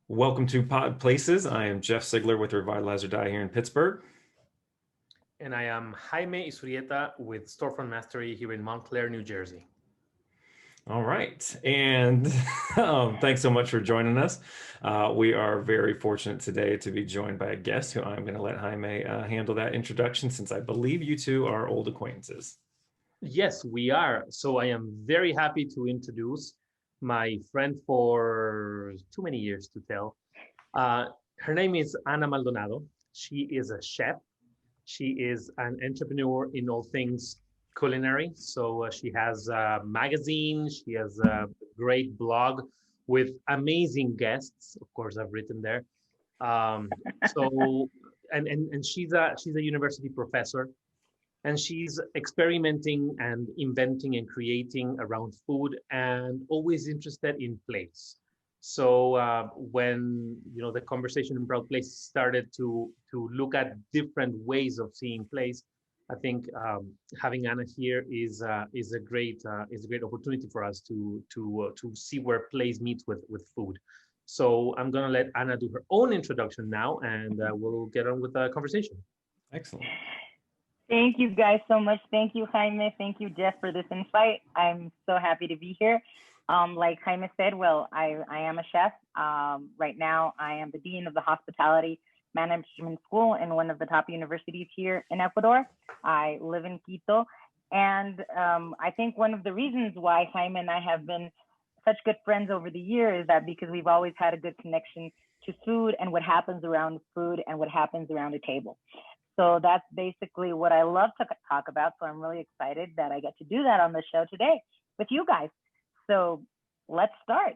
Welcome to Pod Places. I am Jeff Sigler with Revitalize or Die here in Pittsburgh. And I am Jaime Isurieta with Storefront Mastery here in Montclair, New Jersey. All right. And thanks so much for joining us. We are very fortunate today to be joined by a guest who I'm going to let Jaime handle that introduction since I believe you two are old acquaintances. Yes, we are. So I am very happy to introduce my friend for too many years to tell. Uh, Her name is Ana Maldonado. She is a chef. She is an entrepreneur in all things culinary. So she has a magazine, she has a great blog with amazing guests. Of course, I've written there. So and she's a university professor, and she's experimenting and inventing and creating around food, and always interested in place. So when the conversation in Proud Place started to look at different ways of seeing place, I think having Anna here is a great opportunity for us to see where place meets with food. So I'm gonna let Anna do her own introduction now, and we'll get on with the conversation. Excellent. Thank you guys so much. Thank you, Jaime. Thank you, Jeff, for this invite. I'm so happy to be here. Like Jaime said, well, I am a chef. Right now, I am the Dean of the Hospitality Management School in one of the top universities here in Ecuador. I live in Quito. And I think one of the reasons why Jaime and I have been such good friends over the years is that because we've always had a good connection to food and what happens around food and what happens around a table. So that's basically what I love to talk about. So I'm really excited that I get to do that on the show today with you guys. So let's start.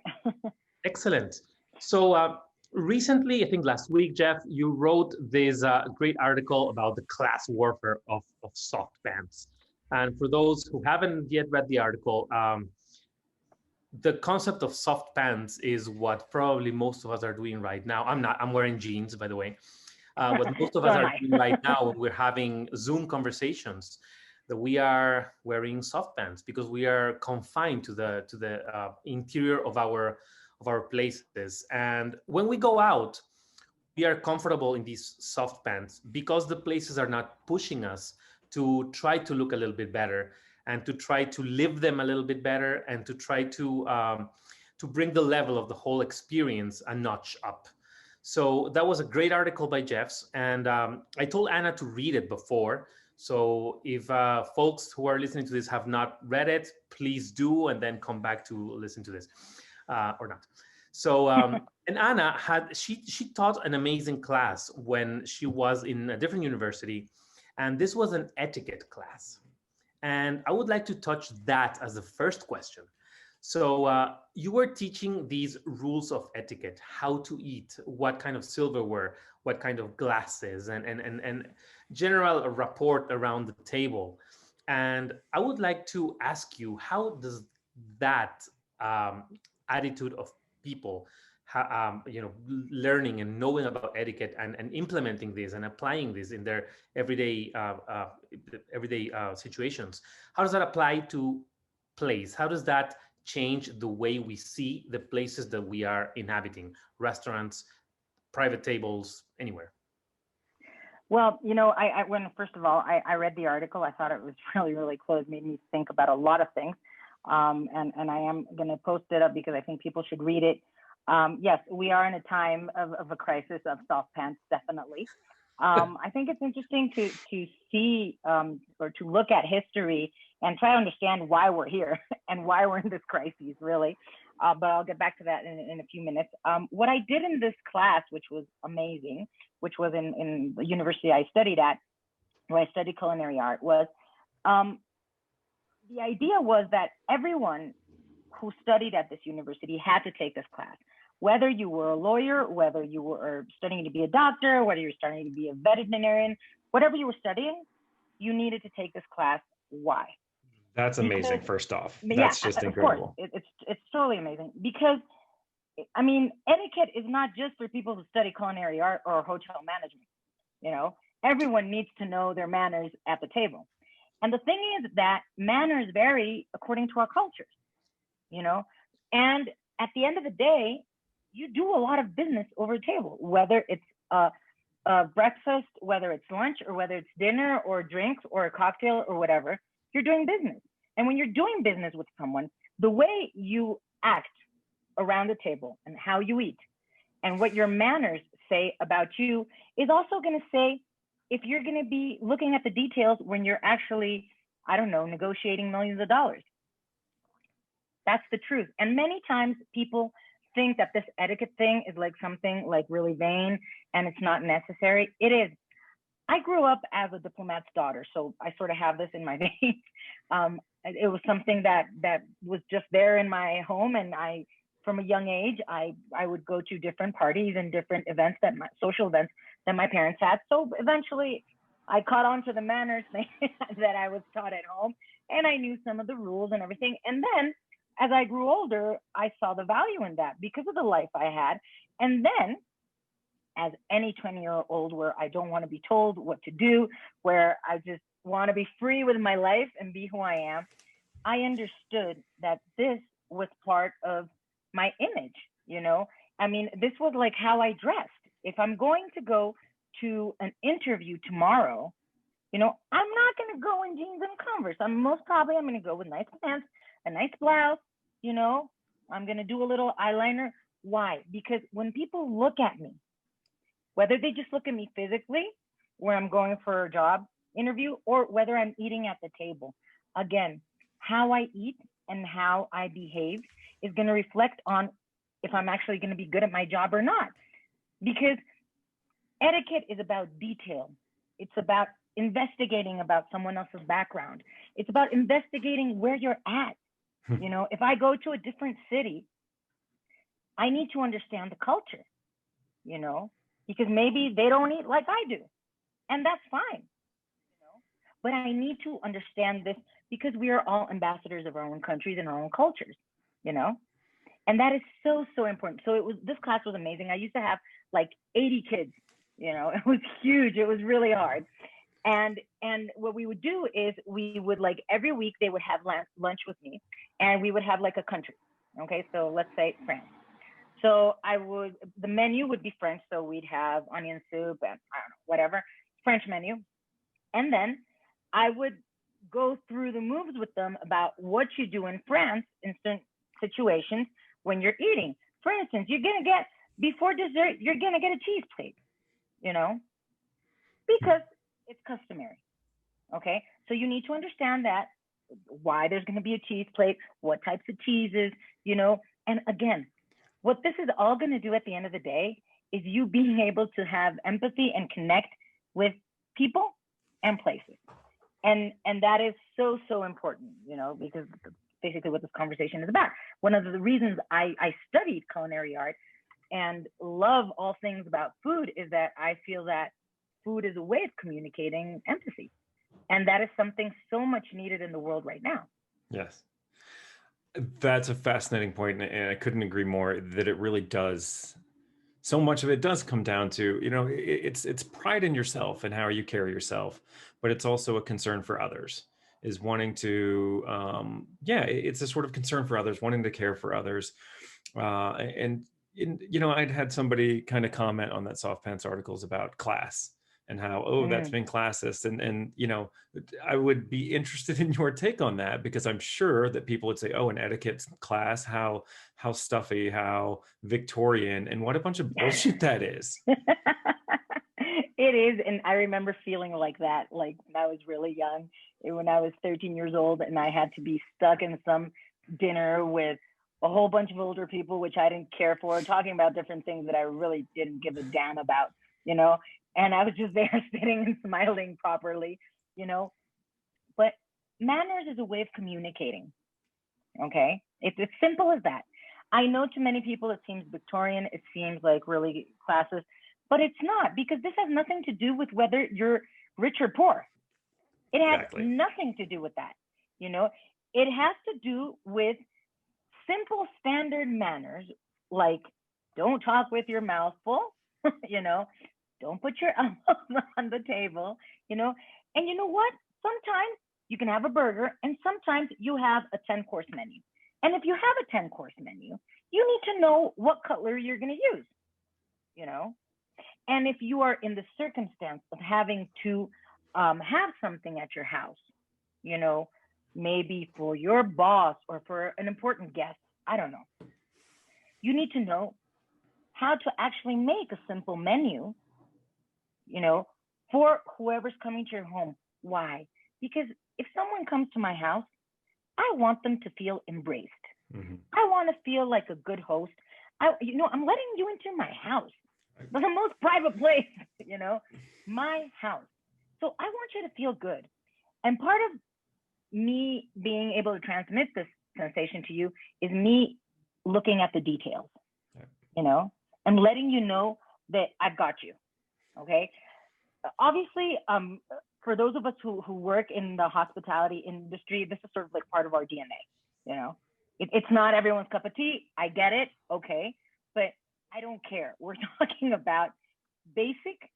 Excellent. So recently, I think last week, Jeff, you wrote this great article about the class warfare of soft pants. And for those who haven't yet read the article, the concept of soft pants is what probably most of us are doing right now. I'm not, I'm wearing jeans, by the way. What most of So us am are I. doing right now when we're having Zoom conversations, that we are wearing soft pants because we are confined to the interior of our places. And when we go out, we are comfortable in these soft pants because the places are not pushing us to try to look a little bit better and to try to live them a little bit better and to try to bring the level of the whole experience a notch up. So that was a great article by Jeff's, and I told Anna to read it before. So if folks who are listening to this have not read it, please do, and then come back to listen to this or not. So and Anna had she taught an amazing class when she was in a different university, and this was an etiquette class. And I would like to touch that as the first question. So you were teaching these rules of etiquette, how to eat, what kind of silverware, what kind of glasses, and general rapport around the table. And I would like to ask you, how does that um, attitude of people, learning and knowing about etiquette and implementing this and applying this in their everyday situations, how does that apply to place? How does that change the way we see the places that we are inhabiting, restaurants, private tables, anywhere? Well, when first of all, I read the article. I thought it was really, really cool. It made me think about a lot of things. And I am going to post it up because I think people should read it. Yes, we are in a time of a crisis of soft pants, definitely. I think it's interesting to see or to look at history and try to understand why we're here and why we're in this crisis, really. But I'll get back to that in a few minutes. What I did in this class, which was amazing, which was in the university I studied at, where I studied culinary art, was um, the idea was that everyone who studied at this university had to take this class. Whether you were a lawyer, whether you were studying to be a doctor, whether you're studying to be a veterinarian, whatever you were studying, you needed to take this class. Why? That's amazing, Because, first off. yeah, That's just of course, incredible. it's totally amazing. Because I mean, etiquette is not just for people who study culinary art or hotel management. You know, everyone needs to know their manners at the table. And the thing is that manners vary according to our cultures, you know, and at the end of the day, you do a lot of business over a table, whether it's breakfast, whether it's lunch, or whether it's dinner or drinks or a cocktail or whatever. You're doing business. And when you're doing business with someone, the way you act around the table and how you eat and what your manners say about you is also going to say if you're going to be looking at the details when you're actually, I don't know, negotiating millions of dollars. That's the truth. And many times people think that this etiquette thing is like something like really vain and it's not necessary. It is. I grew up as a diplomat's daughter, so I sort of have this in my veins. It was something that was just there in my home, and from a young age, I would go to different parties and different events social events that my parents had. So eventually, I caught on to the manners that I was taught at home, and I knew some of the rules and everything. And then, as I grew older, I saw the value in that because of the life I had. And then, as any 20-year-old where I don't want to be told what to do, where I just want to be free with my life and be who I am, I understood that this was part of my image, you know? I mean, this was like how I dressed. If I'm going to go to an interview tomorrow, you know, I'm not going to go in jeans and Converse. I'm going to go with nice pants, a nice blouse, you know, I'm going to do a little eyeliner. Why? Because when people look at me, whether they just look at me physically, where I'm going for a job interview, or whether I'm eating at the table, again, how I eat and how I behave is going to reflect on if I'm actually going to be good at my job or not. Because etiquette is about detail. It's about investigating about someone else's background. It's about investigating where you're at. You know, if I go to a different city, I need to understand the culture, you know, because maybe they don't eat like I do, and that's fine, you know. But I need to understand this because we are all ambassadors of our own countries and our own cultures, you know, and that is so, so important. So this class was amazing. I used to have like 80 kids, you know, it was huge. It was really hard. And what we would do is we would, like, every week they would have lunch with me, and we would have like a country. Okay, so let's say France. So the menu would be French. So we'd have onion soup and I don't know, whatever, French menu. And then I would go through the moves with them about what you do in France in certain situations when you're eating. For instance, before dessert, you're going to get a cheese plate, you know, because it's customary. Okay. So you need to understand that, why there's going to be a cheese plate, what types of cheeses, you know, and again, what this is all going to do at the end of the day is you being able to have empathy and connect with people and places. And that is so, so important, you know, because basically what this conversation is about. One of the reasons I studied culinary art and love all things about food is that I feel that food is a way of communicating empathy. And that is something so much needed in the world right now. Yes. That's a fascinating point, and I couldn't agree more that it really does. So much of it does come down to, you know, it's pride in yourself and how you carry yourself, but it's also a concern for others, is wanting to, it's a sort of concern for others, wanting to care for others. You know, I'd had somebody kind of comment on that Soft Pants articles about class and how, that's been classist. And, you know, I would be interested in your take on that, because I'm sure that people would say, oh, an etiquette class, how stuffy, how Victorian, and what a bunch of bullshit that is. It is. And I remember feeling like that, like when I was really young, when I was 13 years old, and I had to be stuck in some dinner with a whole bunch of older people, which I didn't care for, talking about different things that I really didn't give a damn about, you know, and I was just there sitting and smiling properly, you know. But manners is a way of communicating, okay? It's as simple as that. I know to many people it seems Victorian, it seems like really classist, but it's not, because this has nothing to do with whether you're rich or poor. It has nothing to do with that, you know. It has to do with simple standard manners, like don't talk with your mouth full, you know, don't put your elbows on the table, you know. And you know what? Sometimes you can have a burger, and sometimes you have a 10-course menu. And if you have a 10-course menu, you need to know what cutlery you're going to use, you know? And if you are in the circumstance of having to have something at your house, you know, maybe for your boss or for an important guest, I don't know. You need to know how to actually make a simple menu, you know, for whoever's coming to your home. Why? Because if someone comes to my house, I want them to feel embraced. Mm-hmm. I want to feel like a good host. I'm letting you into my house, the most private place, you know, my house. So I want you to feel good. And part of me being able to transmit this sensation to you is me looking at the details, you know, and letting you know that I've got you. Okay. Obviously, for those of us who work in the hospitality industry, this is sort of like part of our DNA, you know. It's not everyone's cup of tea. I get it. Okay. But I don't care. We're talking about basic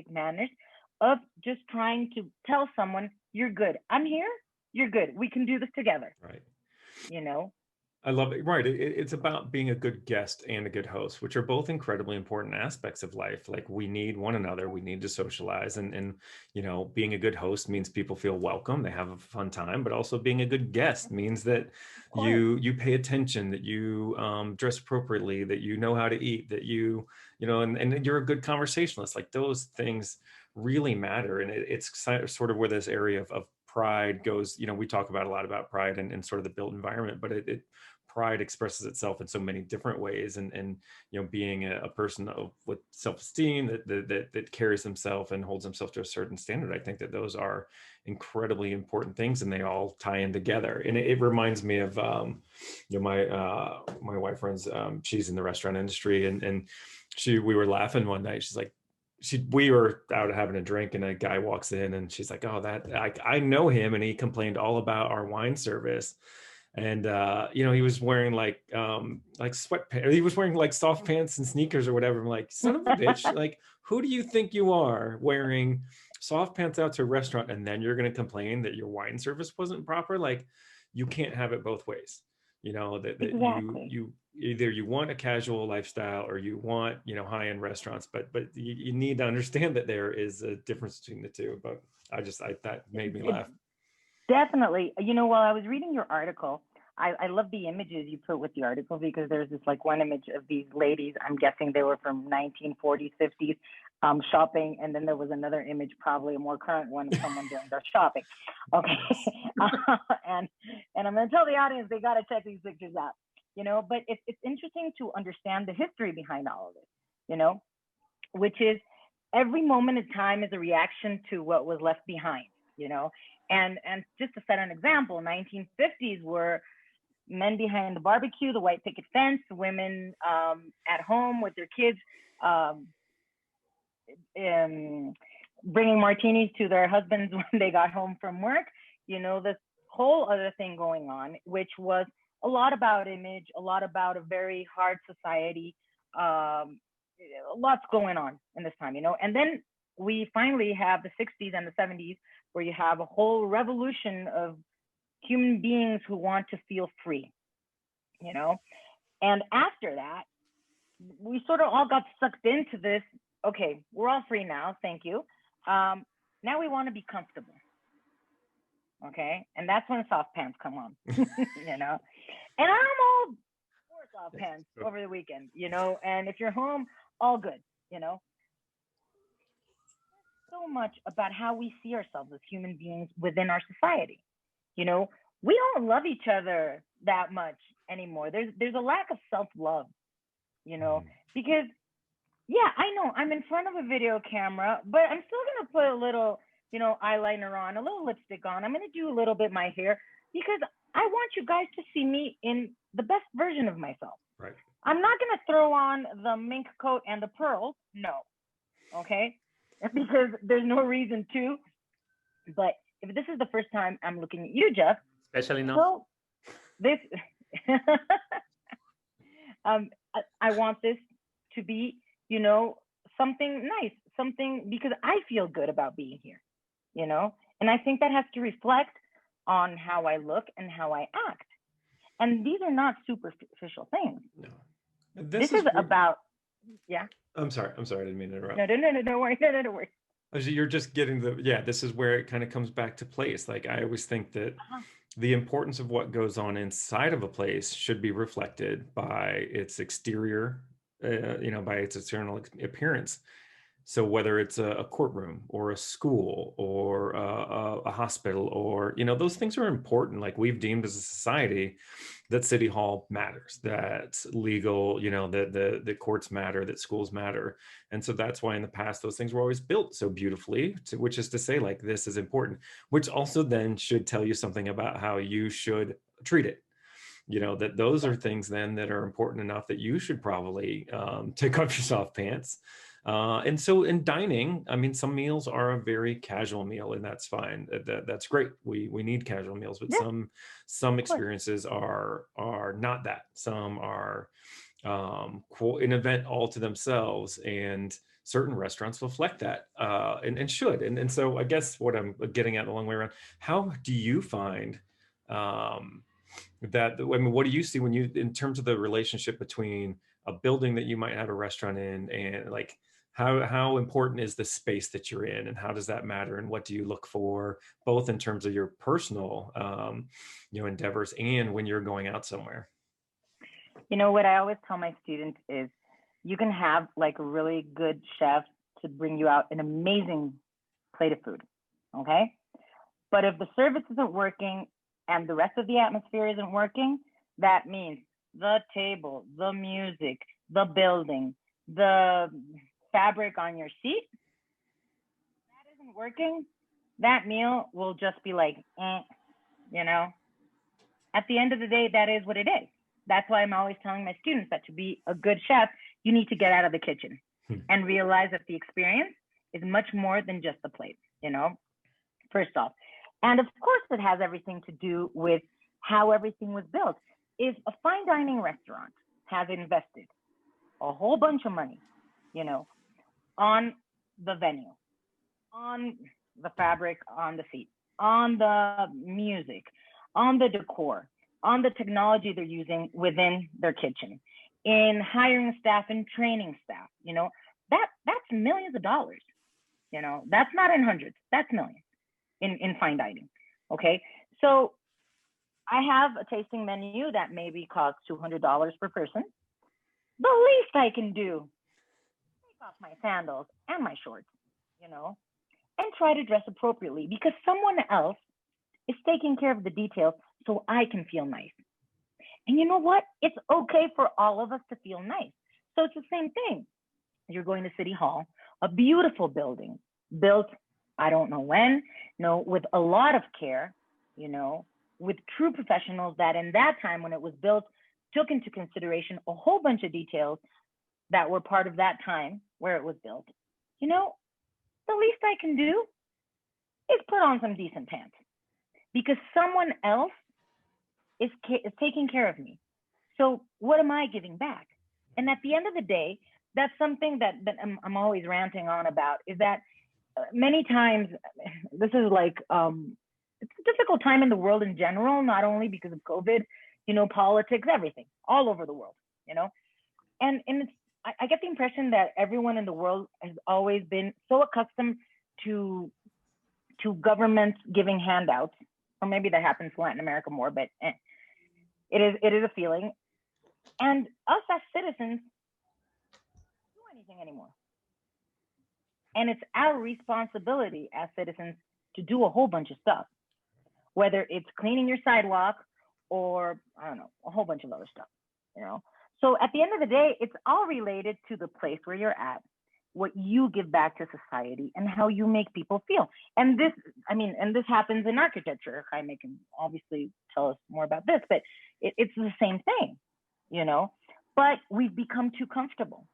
manners of just trying to tell someone, you're good. I'm here. You're good. We can do this together. Right. You know? I love it. Right. It's about being a good guest and a good host, which are both incredibly important aspects of life. Like we need one another. We need to socialize. And, you know, being a good host means people feel welcome. They have a fun time, but also being a good guest means that you pay attention, that you dress appropriately, that you know how to eat, that you know, and you're a good conversationalist. Like those things really matter. And it's sort of where this area of pride goes. You know, we talk about a lot about pride and sort of the built environment, but pride expresses itself in so many different ways, and you know, being a person with self-esteem that carries himself and holds himself to a certain standard. I think that those are incredibly important things, and they all tie in together. And it reminds me of you know, my wife runs she's in the restaurant industry, and we were laughing one night. She's like, we were out having a drink and a guy walks in and she's like, oh, that I know him, and he complained all about our wine service. And you know, he was wearing like sweatpants. He was wearing like soft pants and sneakers or whatever. I'm like, son of a bitch! Like, who do you think you are, wearing soft pants out to a restaurant, and then you're going to complain that your wine service wasn't proper? Like, you can't have it both ways. You know, that Exactly. you either you want a casual lifestyle or you want, you know, high-end restaurants. But you need to understand that there is a difference between the two. But that made me laugh. Definitely. You know, while I was reading your article, I love the images you put with the article, because there's this like one image of these ladies. I'm guessing they were from 1940s, 50s, shopping, and then there was another image, probably a more current one, of someone doing their shopping. Okay, and I'm going to tell the audience they got to check these pictures out. You know, but it's interesting to understand the history behind all of this. You know, which is every moment in time is a reaction to what was left behind. You know, and just to set an example, 1950s were men behind the barbecue, the white picket fence, women at home with their kids, bringing martinis to their husbands when they got home from work. You know, this whole other thing going on, which was a lot about image, a lot about a very hard society. Lots going on in this time, you know. And then we finally have the 60s and the 70s, where you have a whole revolution of human beings who want to feel free, you know. And after that, we sort of all got sucked into this. Okay, we're all free now, thank you. Now we want to be comfortable. Okay, and that's when soft pants come on. You know, and I'm all for soft pants over the weekend, you know. And if you're home, all good, you know. So much about how we see ourselves as human beings within our society. You know, we don't love each other that much anymore. There's a lack of self-love, you know, because yeah, I know I'm in front of a video camera, but I'm still gonna put a little, you know, eyeliner on, a little lipstick on. I'm gonna do a little bit of my hair, because I want you guys to see me in the best version of myself. Right. I'm not gonna throw on the mink coat and the pearls, no. Okay? Because there's no reason to. But if this is the first time I'm looking at you, Jeff, especially now, so this I want this to be, you know, something nice, something, because I feel good about being here, you know. And I think that has to reflect on how I look and how I act. And these are not superficial things. No. This This is is where, about, yeah. I'm sorry. I'm sorry. I didn't mean to interrupt. No, no, no, no, don't worry. No, no, don't worry. You're just getting the, yeah, this is where it kind of comes back to place. Like I always think that Uh-huh. the importance of what goes on inside of a place should be reflected by its exterior, by its external appearance. So whether it's a courtroom or a school or a hospital, or those things are important. Like we've deemed as a society that city hall matters, that legal, that the courts matter, that schools matter. And so that's why in the past those things were always built so beautifully, which is to say, like, this is important, which also then should tell you something about how you should treat it. That those Yeah. are things then that are important enough that you should probably take off your soft pants. And so in dining, I mean, some meals are a very casual meal, and that's fine. That's great. We need casual meals, but Yeah, some of course. experiences are not that. Some are an event all to themselves, and certain restaurants reflect that, and should. And so I guess what I'm getting at the long way around, how do you find that, I mean, what do you see when you, in terms of the relationship between a building that you might have a restaurant in, and like how important is the space that you're in, and how does that matter, and what do you look for, both in terms of your personal endeavors and when you're going out somewhere? What I always tell my students is you can have like a really good chef to bring you out an amazing plate of food. Okay. But if the service isn't working and the rest of the atmosphere isn't working, that means the table, the music, the building, the fabric on your seat, that isn't working, that meal will just be like, you know, at the end of the day, that is what it is. That's why I'm always telling my students that to be a good chef, you need to get out of the kitchen and realize that the experience is much more than just the plate, first off. And of course, it has everything to do with how everything was built. If a fine dining restaurant has invested a whole bunch of money, on the venue, on the fabric on the seat, on the music, on the decor, on the technology they're using within their kitchen, in hiring staff and training staff, that's millions of dollars. That's not in hundreds, that's millions in fine dining. Okay. So I have a tasting menu that maybe costs $200 per person. The least I can do, take off my sandals and my shorts, and try to dress appropriately because someone else is taking care of the details so I can feel nice. And you know what? It's okay for all of us to feel nice. So it's the same thing. You're going to City Hall, a beautiful building built, I don't know when, with a lot of care, with true professionals that in that time when it was built, took into consideration a whole bunch of details that were part of that time where it was built. The least I can do is put on some decent pants because someone else is taking care of me. So what am I giving back? And at the end of the day, that's something that I'm always ranting on about, is that many times this is like, it's a difficult time in the world in general, not only because of COVID, politics, everything, all over the world, and it's, I get the impression that everyone in the world has always been so accustomed to governments giving handouts, or maybe that happens in Latin America more, but it is a feeling. And us as citizens don't do anything anymore. And it's our responsibility as citizens to do a whole bunch of stuff, whether it's cleaning your sidewalk or, I don't know, a whole bunch of other stuff, So at the end of the day, it's all related to the place where you're at, what you give back to society, and how you make people feel. And this happens in architecture. Jaime can obviously tell us more about this, but it's the same thing, but we've become too comfortable.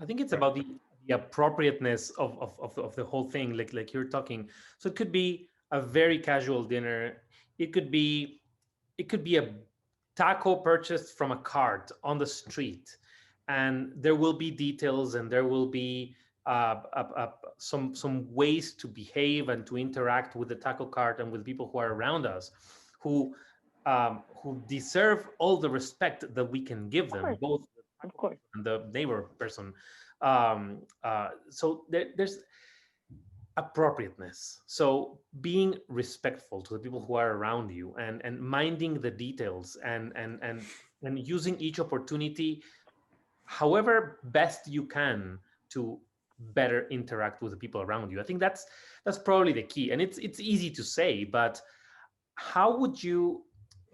I think it's about the appropriateness of the whole thing, like you're talking. So it could be a very casual dinner. It could be a taco purchased from a cart on the street, and there will be details, and there will be some ways to behave and to interact with the taco cart and with people who are around us, who who deserve all the respect that we can give Of them, course, both the of faculty course. and the neighbor person. So there's appropriateness. So being respectful to the people who are around you, and minding the details, and using each opportunity however best you can to better interact with the people around you. I think that's probably the key. And it's easy to say, but how would you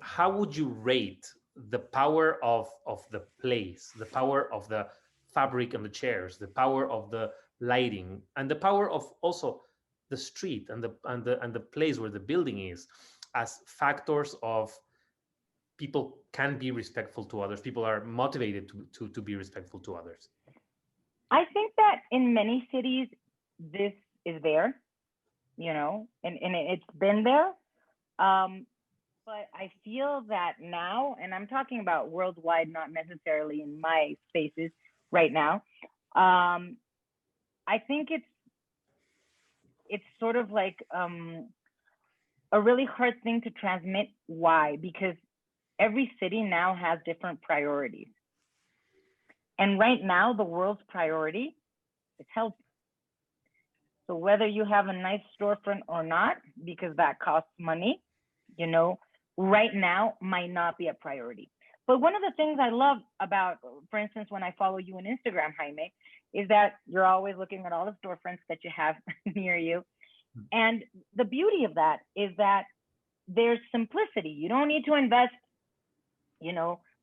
how would you rate the power of the place, the power of the fabric and the chairs, the power of the lighting, and the power of also the street and the place where the building is, as factors of people can be respectful to others, people are motivated to be respectful to others? I think that in many cities, this is there, and it's been there. Um, but I feel that now, and I'm talking about worldwide, not necessarily in my spaces right now. Um, I think it's sort of like a really hard thing to transmit. Why? Because every city now has different priorities. And right now, the world's priority is health. So whether you have a nice storefront or not, because that costs money, right now might not be a priority. But one of the things I love about, for instance, when I follow you on Instagram, Jaime, is that you're always looking at all the storefronts that you have near you. And the beauty of that is that there's simplicity. You don't need to invest,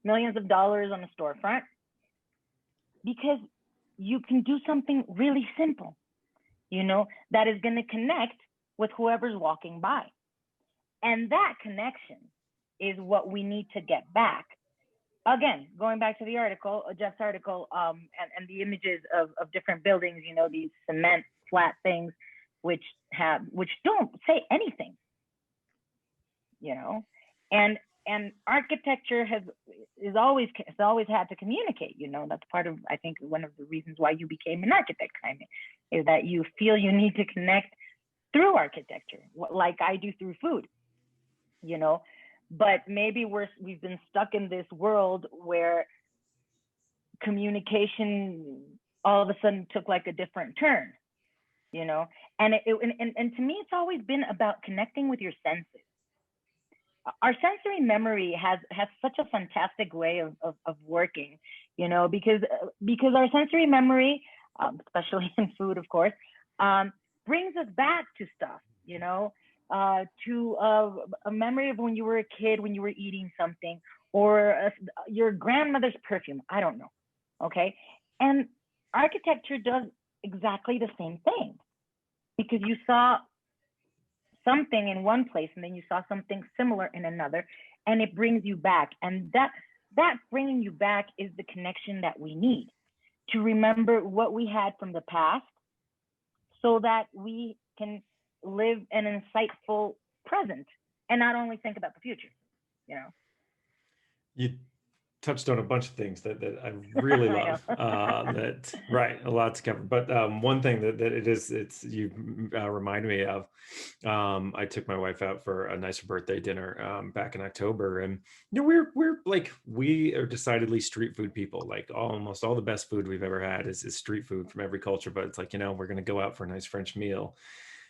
millions of dollars on a storefront, because you can do something really simple, that is going to connect with whoever's walking by. And that connection is what we need to get back. Again, going back to the article, Jeff's article, and the images of different buildings, these cement flat things, which don't say anything, and architecture has always had to communicate. That's part of, I think, one of the reasons why you became an architect, Jaime, is that you feel you need to connect through architecture, like I do through food. But maybe we've been stuck in this world where communication all of a sudden took like a different turn, and and to me, it's always been about connecting with your senses. Our sensory memory has such a fantastic way of working, because our sensory memory, especially in food, of course, brings us back to stuff, to a memory of when you were a kid, when you were eating something, or your grandmother's perfume. I don't know. Okay. And architecture does exactly the same thing, because you saw something in one place and then you saw something similar in another, and it brings you back. And that bringing you back is the connection that we need to remember what we had from the past, so that we can live an insightful present and not only think about the future. You touched on a bunch of things that I really love. Right, a lot to cover. But one thing that you remind me of. I took my wife out for a nice birthday dinner back in October, and we're like, we are decidedly street food people. Like almost all the best food we've ever had is street food from every culture. But it's like, we're going to go out for a nice French meal.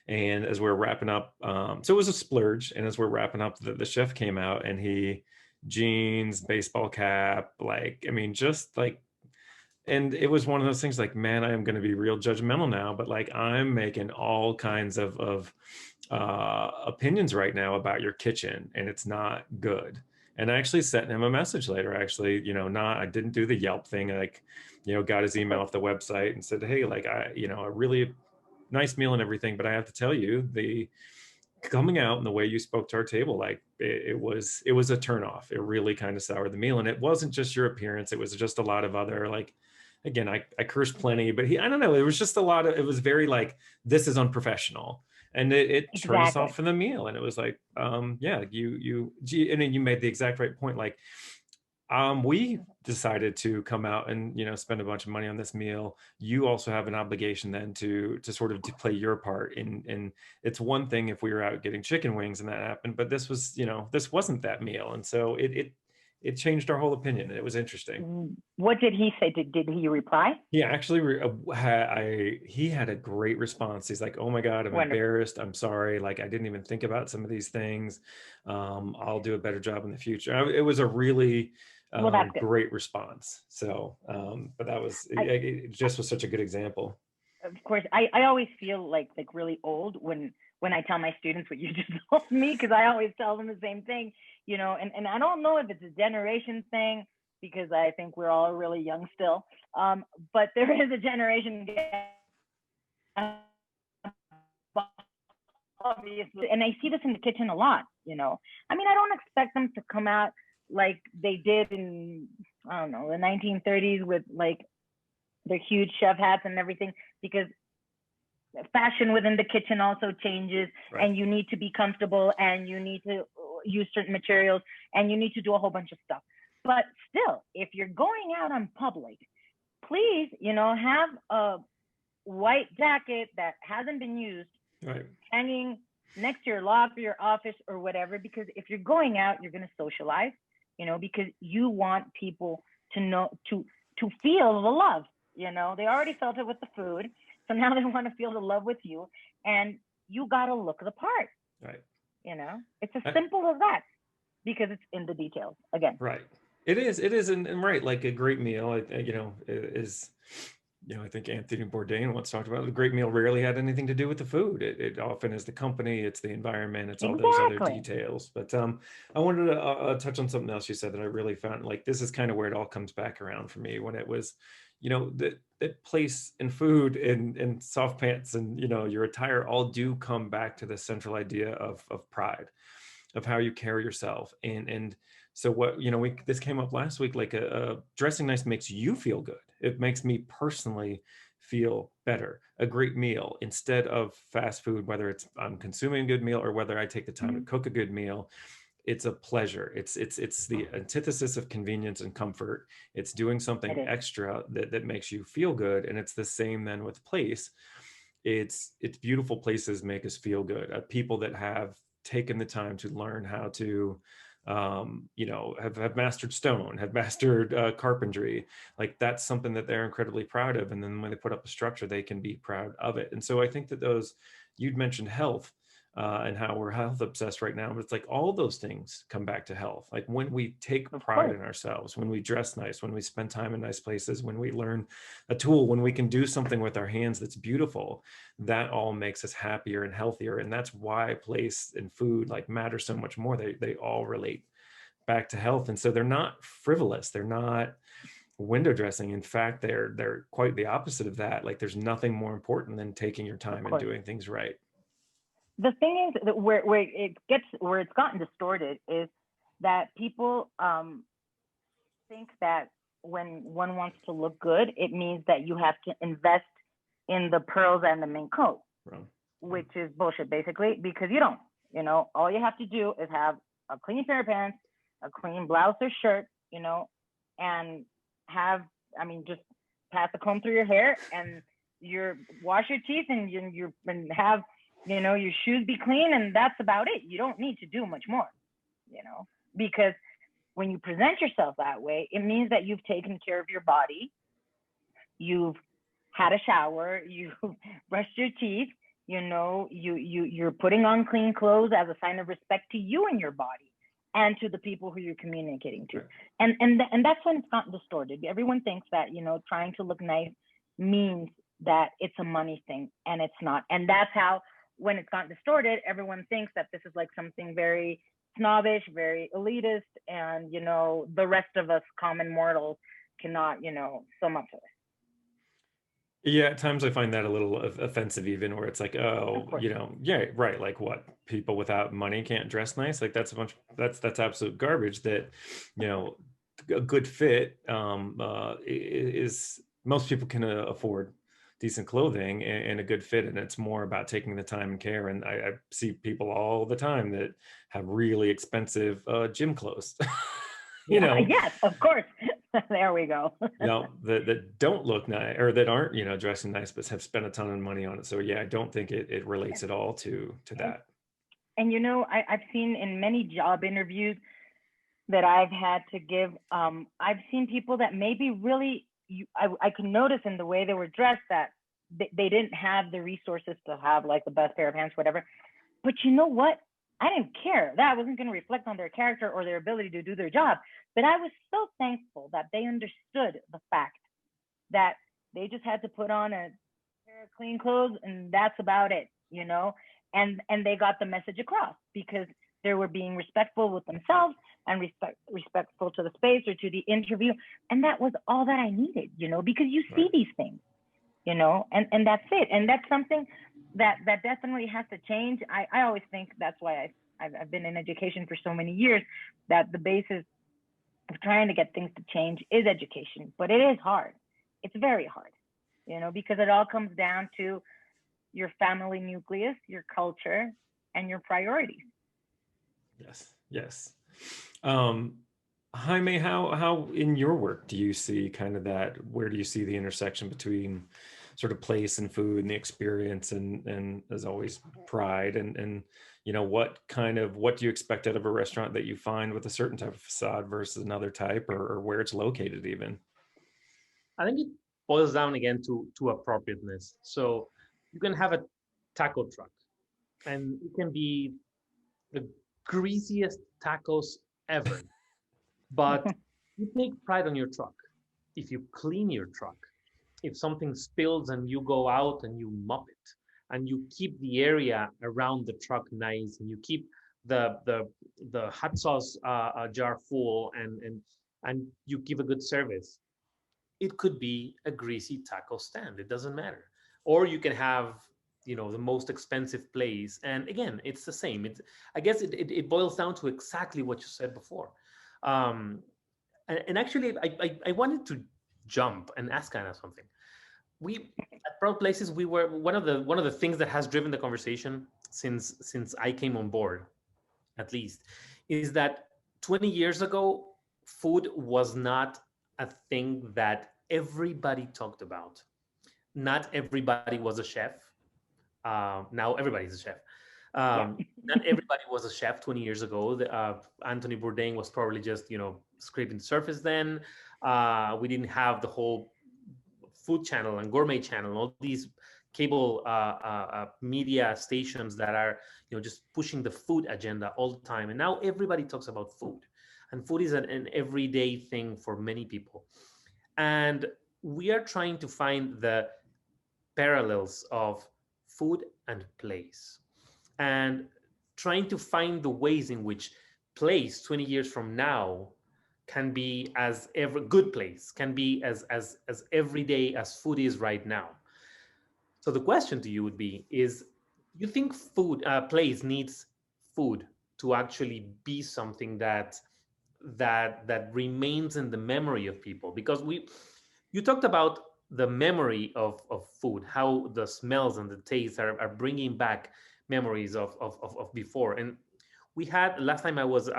And as we're wrapping up, so it was a splurge. And as we're wrapping up, the chef came out, and he jeans, baseball cap, just like, and it was one of those things like, man, I am going to be real judgmental now, but like, I'm making all kinds of opinions right now about your kitchen, and it's not good. And I actually sent him a message later. I didn't do the Yelp thing. Got his email off the website and said, hey, like, a really nice meal and everything, but I have to tell you, the coming out and the way you spoke to our table, like it was a turnoff. It really kind of soured the meal. And it wasn't just your appearance. It was just a lot of other, like, again, I cursed plenty, but I don't know. It was just it was very like, this is unprofessional. And it turned us off from the meal. And it was like, yeah, and then you made the exact right point. Like, We decided to come out and, spend a bunch of money on this meal. You also have an obligation then to sort of to play your part in it's one thing if we were out getting chicken wings and that happened, but this was, this wasn't that meal. And so it changed our whole opinion. It was interesting. What did he say? Did he reply? He actually he had a great response. He's like, "Oh my God, I'm Wonderful. embarrassed. I'm sorry. Like I didn't even think about some of these things. I'll do a better job in the future." It was a really Well, that's good. great response. So, but that was it just was such a good example. Of course, I always feel like really old when I tell my students what you just told me, because I always tell them the same thing, and I don't know if it's a generation thing, because I think we're all really young still. But there is a generation gap, obviously, and I see this in the kitchen a lot. I mean, I don't expect them to come out like they did in, I don't know, the 1930s with like the huge chef hats and everything, because fashion within the kitchen also changes, Right. and you need to be comfortable, and you need to use certain materials, and you need to do a whole bunch of stuff. But still, if you're going out in public, please, have a white jacket that hasn't been used Right. hanging next to your locker, your office, or whatever, because if you're going out, you're going to socialize, because you want people to know, to feel the love. They already felt it with the food, so now they want to feel the love with you, and you got to look the part. Right. It's as simple as that, because it's in the details again. Right. It is, and right, like a great meal, is, I think Anthony Bourdain once talked about a great meal rarely had anything to do with the food. It often is the company, it's the environment, it's all those other Exactly. details. But I wanted to touch on something else you said that I really found, like, this is kind of where it all comes back around for me, when it was, that place and food and soft pants and, your attire all do come back to the central idea of pride, of how you carry yourself. And so what, this came up last week, like a dressing nice makes you feel good. It makes me personally feel better. A great meal, instead of fast food, whether it's I'm consuming a good meal or whether I take the time to cook a good meal, it's a pleasure. It's the antithesis of convenience and comfort. It's doing something extra that makes you feel good. And it's the same then with place. It's beautiful places make us feel good. People that have taken the time to learn how to have mastered stone, have mastered carpentry, like that's something that they're incredibly proud of. And then when they put up a structure, they can be proud of it. And so I think that you'd mentioned health, and how we're health obsessed right now, but it's like all those things come back to health. Like when we take pride in ourselves, when we dress nice, when we spend time in nice places, when we learn a tool, when we can do something with our hands that's beautiful, that all makes us happier and healthier. And that's why place and food like matter so much more. They all relate back to health. And so they're not frivolous. They're not window dressing. In fact, they're quite the opposite of that. Like there's nothing more important than taking your time and doing things right. The thing is that where it's gotten distorted is that people think that when one wants to look good, it means that you have to invest in the pearls and the mink coat, which is bullshit basically, because you don't. All you have to do is have a clean pair of pants, a clean blouse or shirt, and just pass the comb through your hair, and wash your teeth, and have your shoes be clean, and that's about it. You don't need to do much more, because when you present yourself that way, it means that you've taken care of your body, you've had a shower, you've brushed your teeth, you're putting on clean clothes as a sign of respect to you and your body and to the people who you're communicating to. And that's when it's gotten distorted. Everyone thinks that, trying to look nice means that it's a money thing, and it's not. And that's how, when it's gotten distorted, everyone thinks that this is like something very snobbish, very elitist, and the rest of us common mortals cannot so much of it. Yeah, at times I find that a little offensive, even, where it's like, oh, yeah, right, like what, people without money can't dress nice? Like that's that's absolute garbage. That a good fit is, most people can afford decent clothing and a good fit, and it's more about taking the time and care. And I see people all the time that have really expensive gym clothes. you Yeah, know, yes, of course. There we go. that don't look nice or that aren't, dressing nice, but have spent a ton of money on it. So yeah, I don't think it relates at all to And, that. and I've seen in many job interviews that I've had to give, I've seen people that maybe really, I could notice in the way they were dressed that they didn't have the resources to have like the best pair of pants, whatever. But you know what? I didn't care. That wasn't going to reflect on their character or their ability to do their job. But I was so thankful that they understood the fact that they just had to put on a pair of clean clothes and that's about it, and they got the message across because they were being respectful with themselves and respectful to the space or to the interview. And that was all that I needed, because you see Right. these things, and that's it. And that's something that definitely has to change. I always think that's why I've been in education for so many years, that the basis of trying to get things to change is education. But it is hard. It's very hard, because it all comes down to your family nucleus, your culture, and your priorities. Yes. Yes. Um, Jaime, how in your work do you see kind of that? Where do you see the intersection between sort of place and food and the experience and as always pride and what do you expect out of a restaurant that you find with a certain type of facade versus another type or where it's located even? I think it boils down again to appropriateness. So you can have a taco truck, and it can be the greasiest tacos ever. But you take pride on your truck. If you clean your truck, if something spills and you go out and you mop it, and you keep the area around the truck nice, and you keep the hot sauce jar full, and you give a good service, it could be a greasy taco stand. It doesn't matter. Or you can have, the most expensive place. And again, it's the same. I guess it boils down to exactly what you said before. Um, and actually, I wanted to jump and ask Anna something. We at Proud Places, we were one of the things that has driven the conversation since I came on board, at least, is that 20 years ago, food was not a thing that everybody talked about. Not everybody was a chef. Now everybody's a chef. Yeah. Not everybody was a chef 20 years ago. Anthony Bourdain was probably just, scraping the surface then. We didn't have the whole food channel and gourmet channel, and all these cable media stations that are, just pushing the food agenda all the time. And now everybody talks about food, and food is an everyday thing for many people. And we are trying to find the parallels of food and place, and trying to find the ways in which place 20 years from now can be as ever good place, can be as everyday as food is right now. So the question to you would be is, you think food place needs food to actually be something that remains in the memory of people? Because you talked about the memory of food, how the smells and the tastes are bringing back memories of before. And we had last time I was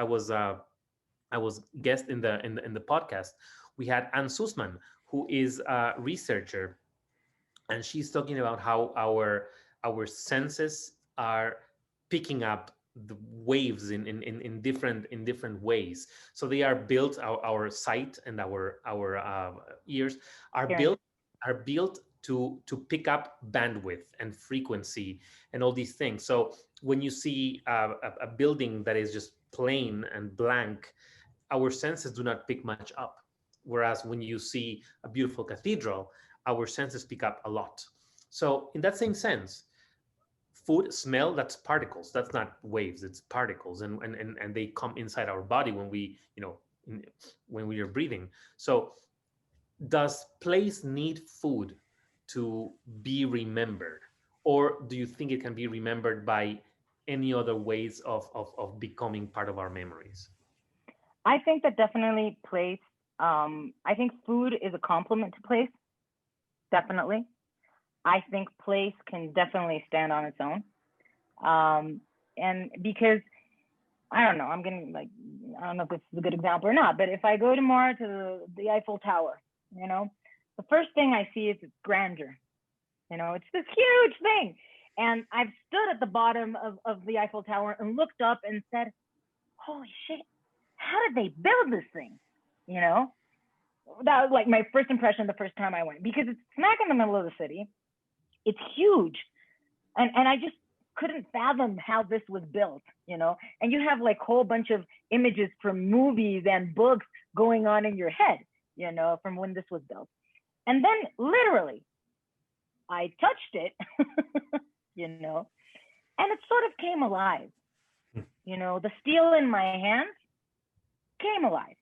guest in the podcast. We had Anne Sussman, who is a researcher, and she's talking about how our senses are picking up the waves in different ways. So they are built, our sight and our ears are Karen. built to pick up bandwidth and frequency and all these things. So when you see a building that is just plain and blank, our senses do not pick much up. Whereas when you see a beautiful cathedral, our senses pick up a lot. So in that same sense, food, smell, that's particles. That's not waves, it's particles. And they come inside our body when when we are breathing. So does place need food to be remembered? Or do you think it can be remembered by any other ways of becoming part of our memories? I think that definitely place. I think food is a complement to place. Definitely. I think place can definitely stand on its own. And because I don't know, I'm getting like I don't know if this is a good example or not, but if I go tomorrow to the Eiffel Tower, the first thing I see is its grandeur. It's this huge thing. And I've stood at the bottom of the Eiffel Tower and looked up and said, holy shit, how did they build this thing? That was like my first impression the first time I went, because it's smack in the middle of the city. It's huge. And I just couldn't fathom how this was built, and you have like a whole bunch of images from movies and books going on in your head, from when this was built. And then literally I touched it, and it sort of came alive. The steel in my hands came alive,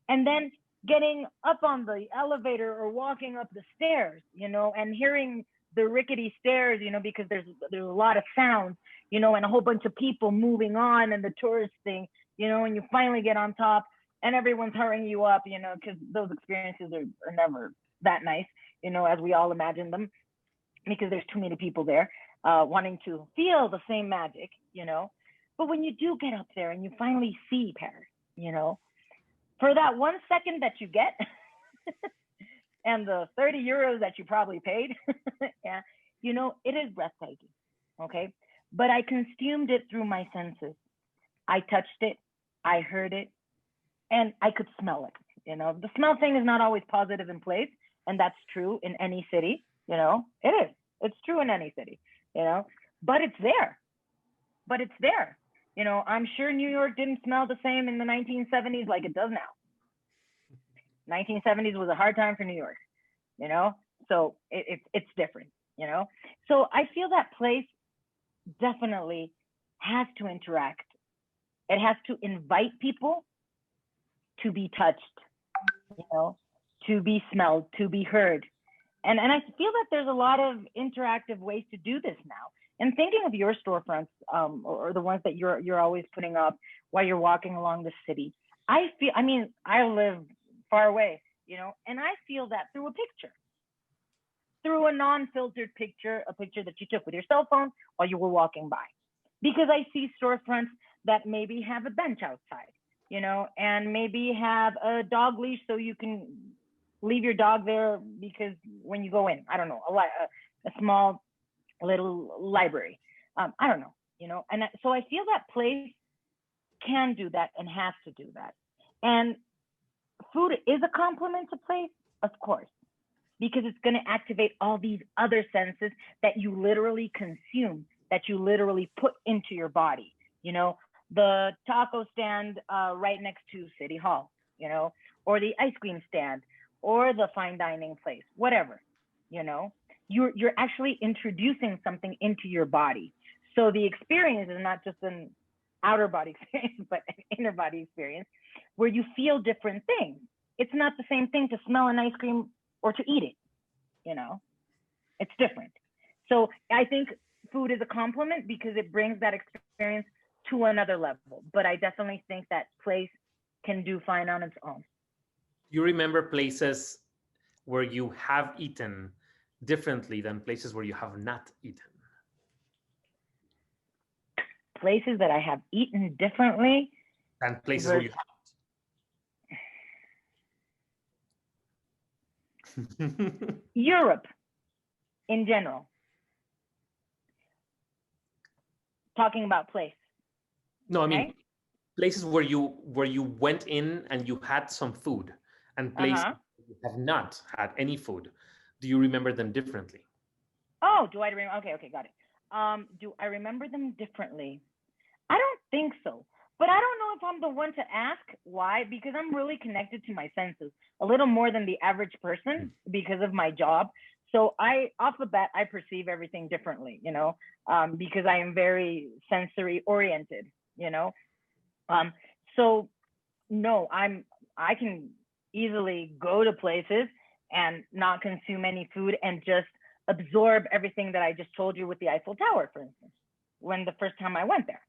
and then getting up on the elevator or walking up the stairs, and hearing the rickety stairs, because there's a lot of sound, and a whole bunch of people moving on and the tourist thing, and you finally get on top and everyone's hurrying you up, because those experiences are never that nice, as we all imagine them, because there's too many people there wanting to feel the same magic, But when you do get up there and you finally see Paris, for that 1 second that you get, and the 30 euros that you probably paid, yeah, it is breathtaking, okay? But I consumed it through my senses. I touched it, I heard it, and I could smell it, The smell thing is not always positive in place, and that's true in any city, It is. It's true in any city, But it's there. I'm sure New York didn't smell the same in the 1970s like it does now. 1970s was a hard time for New York, so it's different, So I feel that place definitely has to interact. It has to invite people to be touched, to be smelled, to be heard. And I feel that there's a lot of interactive ways to do this now. And thinking of your storefronts, or the ones that you're always putting up while you're walking along the city, I live far away, and I feel that through a picture, through a non-filtered picture, a picture that you took with your cell phone while you were walking by. Because I see storefronts that maybe have a bench outside, and maybe have a dog leash so you can leave your dog there, because when you go in, I don't know, a small little library, I don't know, and so I feel that place can do that and has to do that. And food is a complement to place, of course, because it's going to activate all these other senses that you literally consume, that you literally put into your body. The taco stand right next to City Hall, or the ice cream stand, or the fine dining place, whatever, you're actually introducing something into your body. So the experience is not just an outer body experience, but an inner body experience where you feel different things. It's not the same thing to smell an ice cream or to eat it, it's different. So I think food is a compliment because it brings that experience to another level. But I definitely think that place can do fine on its own. You remember places where you have eaten differently than places where you have not eaten? Places that I have eaten differently than places where you haven't. Europe in general. Talking about place. No, I mean, right? Places where you went in and you had some food, and places where you have not had any food. Do you remember them differently? Oh, do I remember? Okay, got it. Do I remember them differently? I don't think so. But I don't know if I'm the one to ask why, because I'm really connected to my senses a little more than the average person because of my job. So off the bat, I perceive everything differently, because I am very sensory oriented, So no, I can easily go to places and not consume any food and just absorb everything that I just told you with the Eiffel Tower, for instance, when the first time I went there,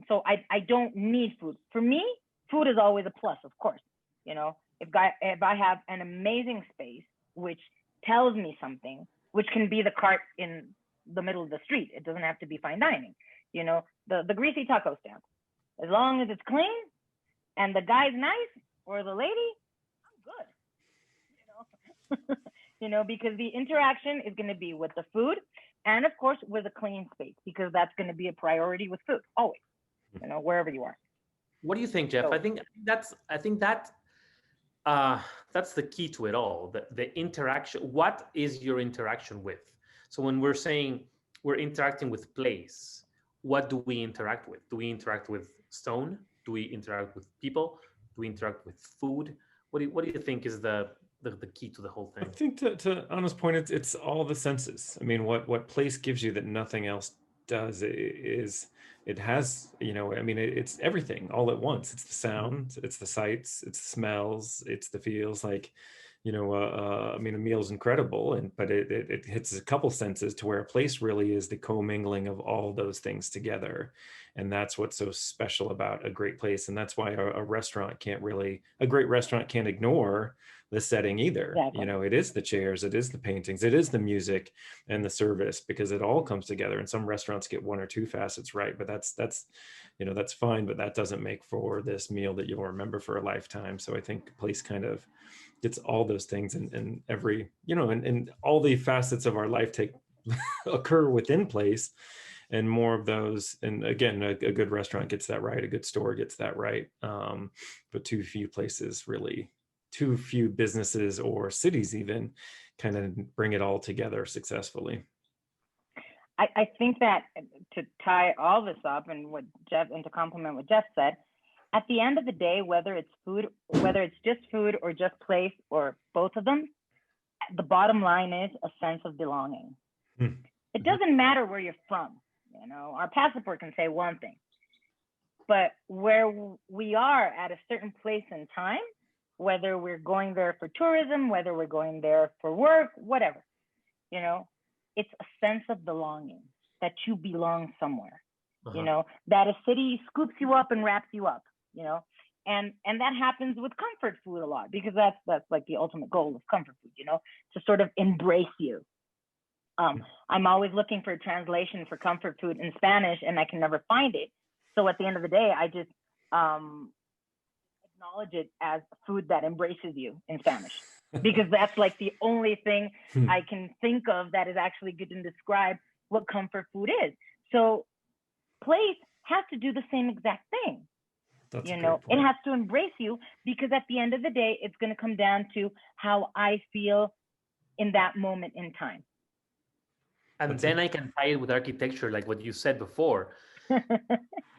So I don't need food. For me, food is always a plus, of course. If I have an amazing space, which tells me something, which can be the cart in the middle of the street. It doesn't have to be fine dining. The greasy taco stand. As long as it's clean and the guy's nice or the lady, I'm good. Because the interaction is going to be with the food and of course with a clean space, because that's going to be a priority with food always, wherever you are. What do you think, Jeff? So, I think that's the key to it all. The interaction. What is your interaction with? So when we're saying we're interacting with place, what do we interact with? Do we interact with stone? Do we interact with people? Do we interact with food? What do you think is the key to the whole I thing? think to Anna's point, it's all the senses. I mean, what place gives you that nothing else does is it has, I mean, it's everything all at once. It's the sound, it's the sights, it's the smells, it's the feels. Like, I mean, a meal's incredible, but it hits a couple senses, to where a place really is the commingling of all those things together. And that's what's so special about a great place. And that's why a great restaurant can't ignore the setting either. exactly. It is the chairs, it is the paintings, it is the music and the service, because it all comes together. And some restaurants get one or two facets right, but that's fine, but that doesn't make for this meal that you'll remember for a lifetime. So I think place kind of gets all those things, and every, and all the facets of our life occur within place, and more of those. And again, a good restaurant gets that right, a good store gets that right. But too few businesses or cities even kind of bring it all together successfully. I think that to tie all this up and to complement what Jeff said, at the end of the day, whether it's just food or just place or both of them, the bottom line is a sense of belonging. It doesn't matter where you're from. Our passport can say one thing, but where we are at a certain place in time, whether we're going there for tourism, whether we're going there for work, whatever, it's a sense of belonging, that you belong somewhere, that a city scoops you up and wraps you up, and that happens with comfort food a lot, because that's like the ultimate goal of comfort food, to sort of embrace you. I'm always looking for a translation for comfort food in Spanish, and I can never find it. So at the end of the day, I just acknowledge it as food that embraces you in Spanish, because that's like the only thing I can think of that is actually good to describe what comfort food is. So place has to do the same exact thing. That's a great It point. has to embrace you, because at the end of the day, it's going to come down to how I feel in that moment in time. And then I can tie it with architecture, like what you said before.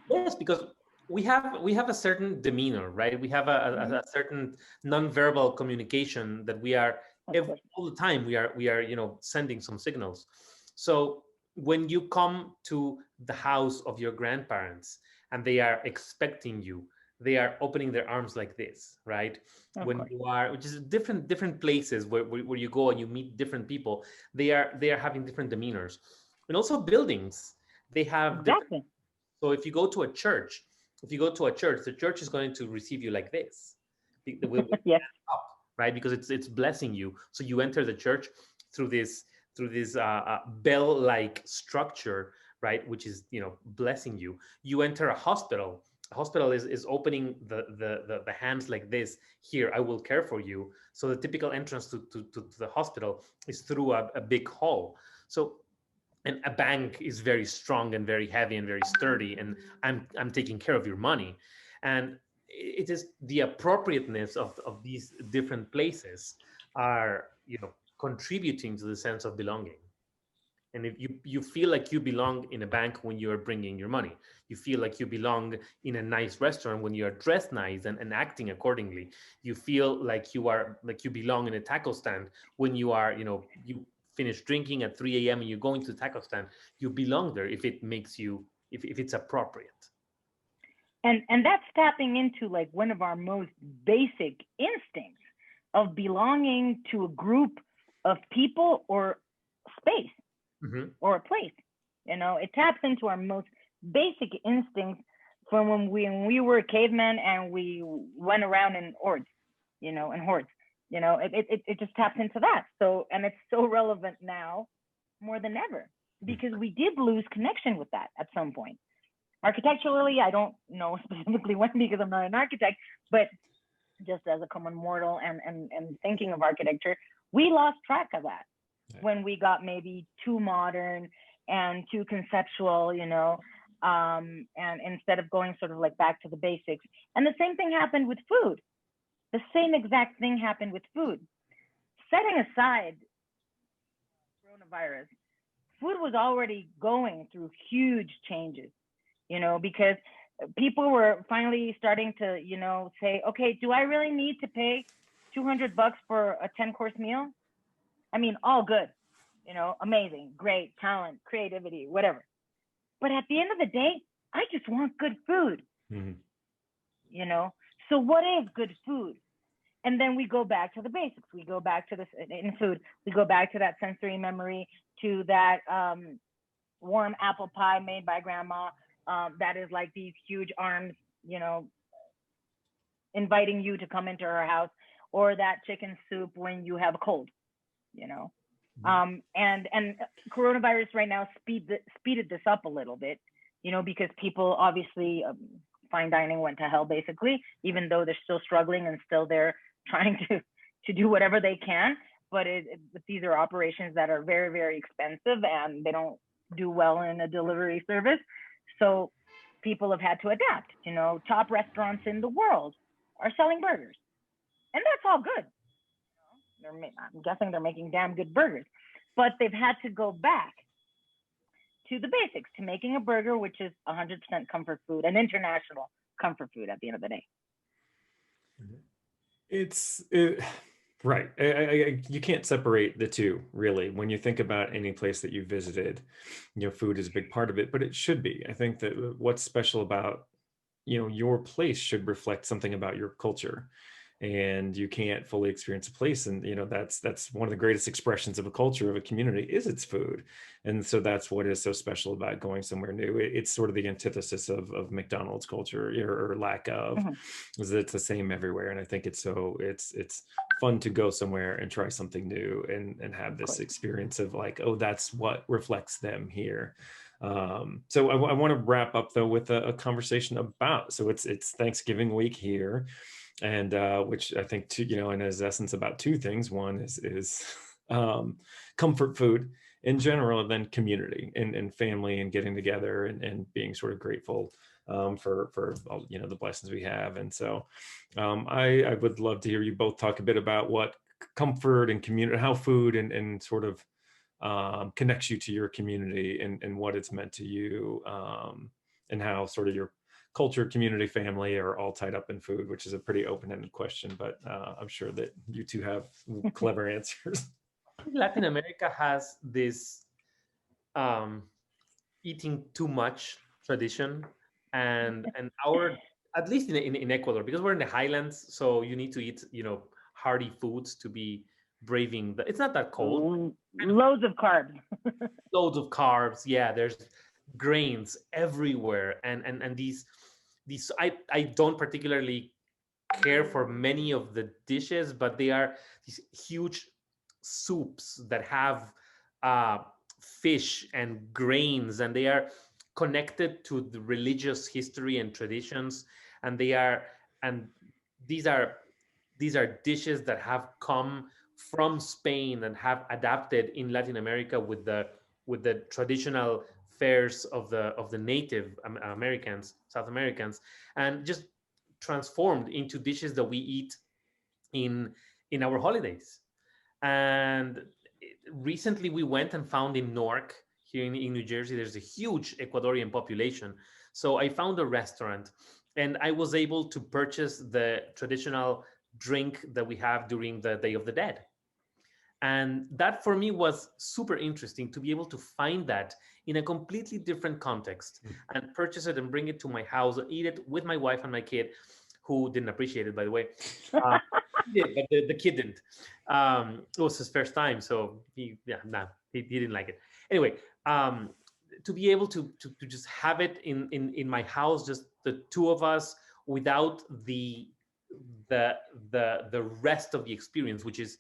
Yes, because we have a certain demeanor, right? We have a certain nonverbal communication that we are all the time. We are sending some signals. So when you come to the house of your grandparents and they are expecting you, they are opening their arms like this, right? When you are, which is different places where you go and you meet different people, they are having different demeanors. And also buildings, they have exactly. So if you go to a church, the church is going to receive you like this, Yes. up, right? Because it's blessing you. So you enter the church through this bell-like structure, right? Which is blessing you. You enter a hospital. A hospital is opening the hands like this. Here, I will care for you. So the typical entrance to the hospital is through a big hall. So. And a bank is very strong and very heavy and very sturdy, and I'm taking care of your money. And it is the appropriateness of these different places are contributing to the sense of belonging. And if you feel like you belong in a bank when you are bringing your money, you feel like you belong in a nice restaurant when you are dressed nice and acting accordingly. You feel like you belong in a taco stand when you are you finish drinking at 3 a.m. and you're going to the taco stand. You belong there if it makes you if it's appropriate. And that's tapping into like one of our most basic instincts of belonging to a group of people or space or a place. It taps into our most basic instincts from when we were cavemen and we went around in hordes, in hordes. It just taps into that. So, and it's so relevant now more than ever, because we did lose connection with that at some point. Architecturally, I don't know specifically when because I'm not an architect, but just as a common mortal and thinking of architecture, we lost track of that when we got maybe too modern and too conceptual, and instead of going sort of like back to the basics. And the same thing happened with food. The same exact thing happened with food. Setting aside coronavirus, food was already going through huge changes, because people were finally starting to, say, okay, do I really need to pay $200 for a 10-course meal? I mean, all good, amazing, great, talent, creativity, whatever. But at the end of the day, I just want good food, So what is good food? And then we go back to the basics. We go back to this in food. We go back to that sensory memory, to that warm apple pie made by grandma. That is like these huge arms, inviting you to come into her house, or that chicken soup when you have a cold, and coronavirus right now speeded this up a little bit, because people obviously fine dining went to hell basically, even though they're still struggling and still they're trying to do whatever they can. But these are operations that are very, very expensive and they don't do well in a delivery service. So people have had to adapt. Top restaurants in the world are selling burgers, and that's all good. I'm guessing they're making damn good burgers, but they've had to go back to the basics, to making a burger, which is 100% comfort food, an international comfort food at the end of the day. Right. You can't separate the two, really. When you think about any place that you visited, food is a big part of it, but it should be. I think that what's special about, your place should reflect something about your culture. And you can't fully experience a place, and that's one of the greatest expressions of a culture, of a community, is its food. And so that's what is so special about going somewhere new. It's sort of the antithesis of McDonald's culture, or lack of, is that it's the same everywhere. And I think it's fun to go somewhere and try something new and have this experience of like, oh, that's what reflects them here. So I want to wrap up though with a conversation about, so it's Thanksgiving week here. And which I think in its essence about two things. One is comfort food in general, and then community and family and getting together and being sort of grateful for all, the blessings we have. And so I would love to hear you both talk a bit about what comfort and community, how food and sort of connects you to your community and what it's meant to you, and how sort of your culture, community, family are all tied up in food, which is a pretty open-ended question, but I'm sure that you two have clever answers. Latin America has this eating too much tradition, and our, at least in Ecuador, because we're in the highlands, so you need to eat hearty foods to be braving it's not that cold. Loads of carbs. Loads of carbs. Yeah, there's grains everywhere, and these I don't particularly care for many of the dishes, but they are these huge soups that have fish and grains, and they are connected to the religious history and traditions, and these are dishes that have come from Spain and have adapted in Latin America with the traditional fares of the Native Americans, South Americans, and just transformed into dishes that we eat in our holidays. And recently we went and found in Newark, here in New Jersey, there's a huge Ecuadorian population. So I found a restaurant and I was able to purchase the traditional drink that we have during the Day of the Dead. And that for me was super interesting, to be able to find that in a completely different context and purchase it and bring it to my house, eat it with my wife and my kid, who didn't appreciate it, by the way. Did, but the kid didn't. It was his first time, so he didn't like it. Anyway, to be able to just have it in my house, just the two of us, without the rest of the experience, which is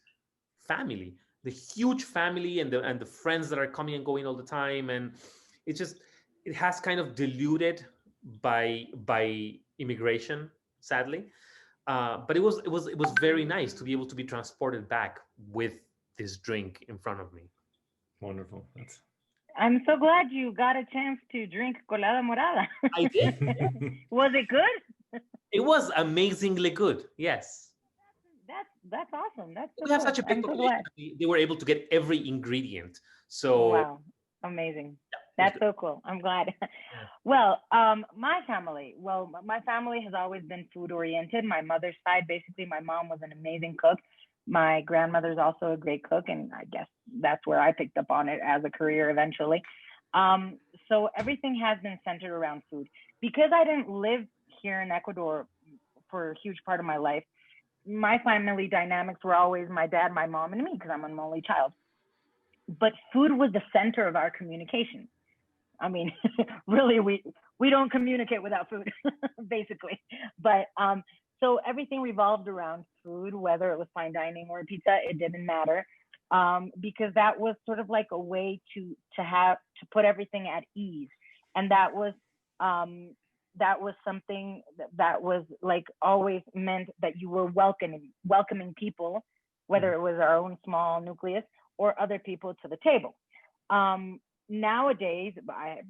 family, the huge family, and the friends that are coming and going all the time, and it has kind of diluted by immigration, sadly. But it was very nice to be able to be transported back with this drink in front of me. Wonderful. That's I'm so glad you got a chance to drink colada morada. I did. Was it good? It was amazingly good. Yes. That's awesome. That's so We have cool. such a big I'm so population. glad. They were able to get every ingredient. So Wow, amazing. it was That's good. so cool. I'm glad. Yeah. Well, my family has always been food oriented. My mother's side, basically, my mom was an amazing cook. My grandmother's also a great cook, and I guess that's where I picked up on it as a career eventually. Um, so everything has been centered around food. Because I didn't live here in Ecuador for a huge part of my life, my family dynamics were always my dad, my mom, and me because I'm an only child. But food was the center of our communication. I mean, really, we don't communicate without food, basically. But so everything revolved around food, whether it was fine dining or pizza, it didn't matter, because that was sort of like a way to put everything at ease, and um, that was something that was like always meant that you were welcoming people, whether Mhm. it was our own small nucleus or other people to the table. Um, Nowadays, I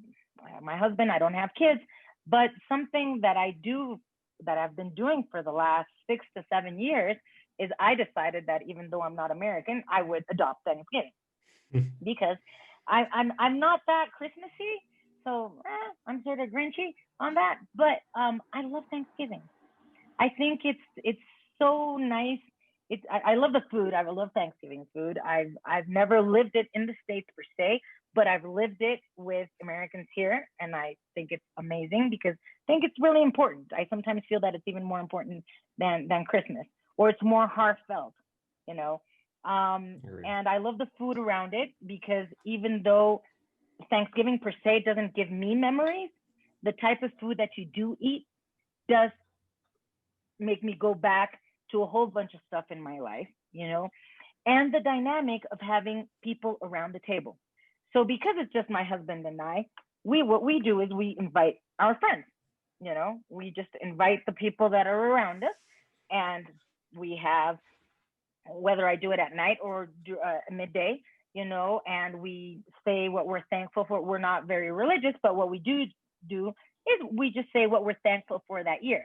have my husband, I don't have kids, but something that I do that I've been doing for the last 6 to 7 years is I decided that even though I'm not American, I would adopt Thanksgiving because I'm not that Christmassy, so I'm sort of Grinchy on that. But I love Thanksgiving. I think it's so nice. I love the food. I love Thanksgiving food. I've never lived it in the States per se, but I've lived it with Americans here, and I think it's amazing because I think it's really important. I sometimes feel that it's even more important than Christmas, or it's more heartfelt, you know. Agreed. And I love the food around it because even though Thanksgiving per se doesn't give me memories, the type of food that you do eat does make me go back to a whole bunch of stuff in my life, and the dynamic of having people around the table. So because it's just my husband and I, we what we do is we invite our friends. We just invite the people that are around us, and we have, whether I do it at night or midday, and we say what we're thankful for. We're not very religious, but what we do is we just say what we're thankful for that year,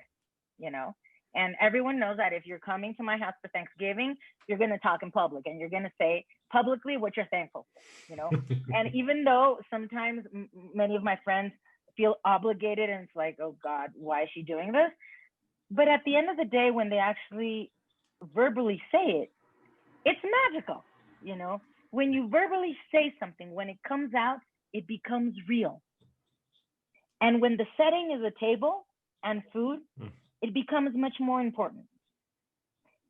you know. And everyone knows that if you're coming to my house for Thanksgiving, you're going to talk in public and you're going to say publicly what you're thankful for. And even though sometimes many of my friends feel obligated and it's like, oh God, why is she doing this? But at the end of the day, when they actually verbally say it, it's magical. You know, when you verbally say something, when it comes out, it becomes real. And when the setting is a table and food, it becomes much more important.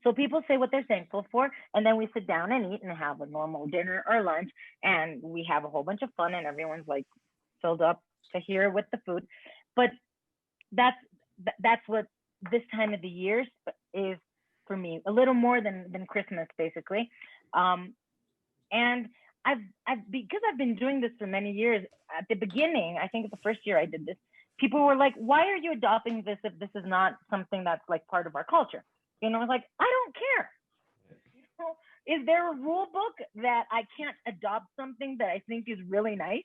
So people say what they're thankful for, and then we sit down and eat and have a normal dinner or lunch, and we have a whole bunch of fun, and everyone's like filled up to here with the food. But that's that's what this time of the year is for me, a little more than Christmas, basically. Um, and I've because I've been doing this for many years. At the beginning, I think the first year I did this, people were like, "Why are you adopting this if this is not something that's like part of our culture?" I was like, "I don't care. Is there a rule book that I can't adopt something that I think is really nice?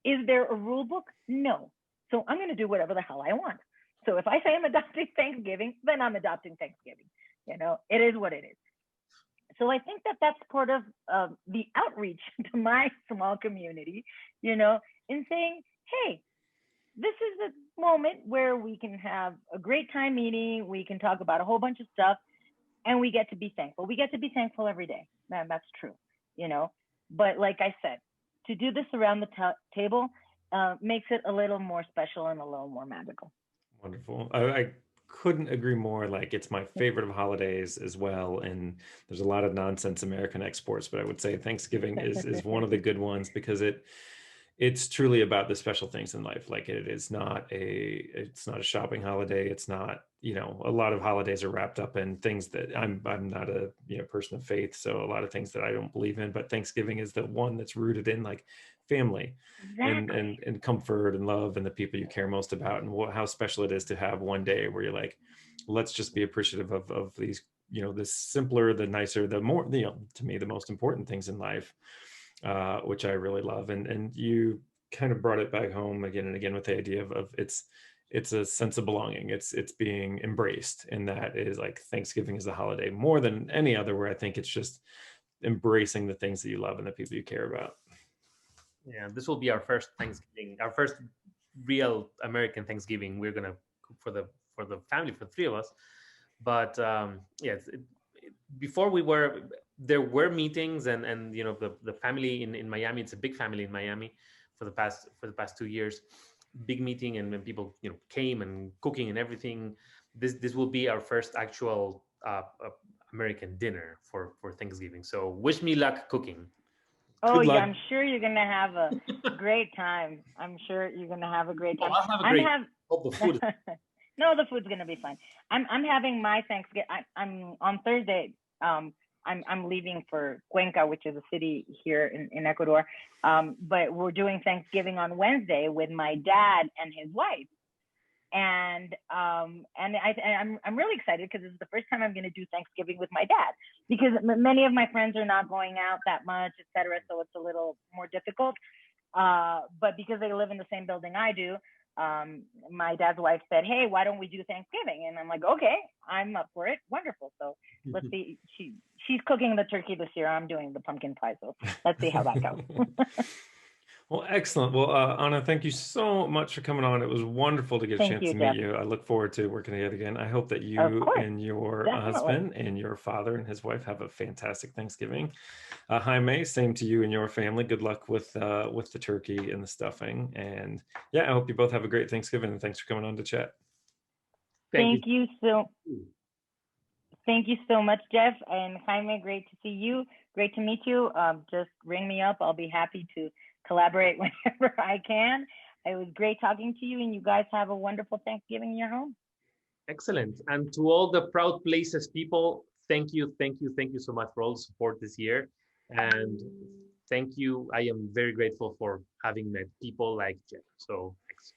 Is there a rule book? No. So I'm going to do whatever the hell I want. So if I say I'm adopting Thanksgiving, then I'm adopting Thanksgiving. It is what it is. So I think that that's part of the outreach to my small community, in saying, hey, this is a moment where we can have a great time eating. We can talk about a whole bunch of stuff, and we get to be thankful. We get to be thankful every day. Man, that's true, But like I said, to do this around the table makes it a little more special and a little more magical. Wonderful. I couldn't agree more. Like, it's my favorite of holidays as well. And there's a lot of nonsense American exports, but I would say Thanksgiving is one of the good ones because it's truly about the special things in life. Like, it's not a shopping holiday. It's not you know, a lot of holidays are wrapped up in things that I'm not a, you know, person of faith, so a lot of things that I don't believe in, but Thanksgiving is the one that's rooted in like family and Exactly. comfort and love and the people you care most about, and how special it is to have one day where you're like, let's just be appreciative of these, you know, the simpler, the nicer, the more, you know, to me, the most important things in life, which I really love. And you kind of brought it back home again and again with the idea of it's a sense of belonging. It's being embraced, and that is like Thanksgiving is a holiday more than any other, where I think it's just embracing the things that you love and the people you care about. Yeah, this will be our first Thanksgiving, our first real American Thanksgiving. We're gonna cook for the family, for the three of us. But yes, before we were there were meetings, and you know, the family in Miami. It's a big family in Miami for the past 2 years. Big meeting, and when people, you know, came and cooking and everything. This will be our first actual American dinner for Thanksgiving. So wish me luck cooking. Oh Good yeah, luck. I'm sure you're gonna have a great time. I'm sure you're gonna have a great Oh, time. I'll have a I'm great. have Hope the food. no, the food's gonna be fine. I'm having my Thanksgiving. I'm on Thursday. I'm leaving for Cuenca, which is a city here in Ecuador. But we're doing Thanksgiving on Wednesday with my dad and his wife. And I'm really excited because it's the first time I'm going to do Thanksgiving with my dad, because many of my friends are not going out that much, etc. So it's a little more difficult. But because they live in the same building I do, my dad's wife said, "Hey, why don't we do Thanksgiving?" And I'm like, "Okay, I'm up for it. Wonderful." So let's see. She's cooking the turkey this year. I'm doing the pumpkin pie. So let's see how that goes. Well, excellent. Well, Anna, thank you so much for coming on. It was wonderful to get a Thank chance you, to meet Jeff. you. I look forward to working together again. I hope that Of you course, and your definitely. husband and your father and his wife have a fantastic Thanksgiving. Jaime, same to you and your family. Good luck with the turkey and the stuffing. And yeah, I hope you both have a great Thanksgiving. And thanks for coming on to chat. Thank you. Thank you so Thank you so much, Jeff and Jaime. Great to see you. Great to meet you. Just ring me up. I'll be happy to collaborate whenever I can. It was great talking to you, and you guys have a wonderful Thanksgiving in your home. Excellent. And to all the Proud Places people, thank you, thank you, thank you so much for all the support this year. And thank you. I am very grateful for having met people like Jeff. So thanks.